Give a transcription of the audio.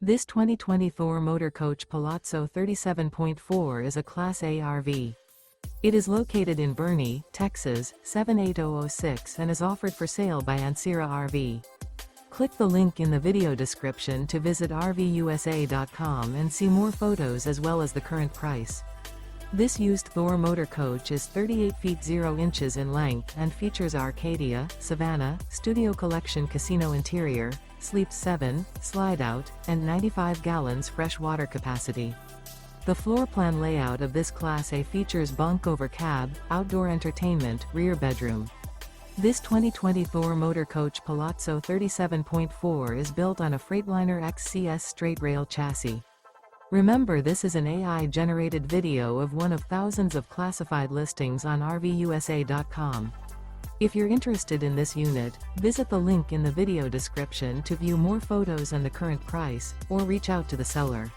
This 2020 Thor Motor Coach Palazzo 37.4 is a Class A RV. It is located in Boerne, Texas, 78006 and is offered for sale by Ancira RV. Click the link in the video description to visit RVUSA.com and see more photos as well as the current price. This used Thor Motor Coach is 38 feet 0 inches in length and features Arcadia, Savannah, Studio Collection Casino interior, sleeps 7, Slideout, and 95 gallons fresh water capacity. The floor plan layout of this Class A features bunk over cab, outdoor entertainment, rear bedroom. This 2020 Thor Motor Coach Palazzo 37.4 is built on a Freightliner XC-S Straight Rail chassis. Remember, this is an AI-generated video of one of thousands of classified listings on RVUSA.com. If you're interested in this unit, visit the link in the video description to view more photos and the current price, or reach out to the seller.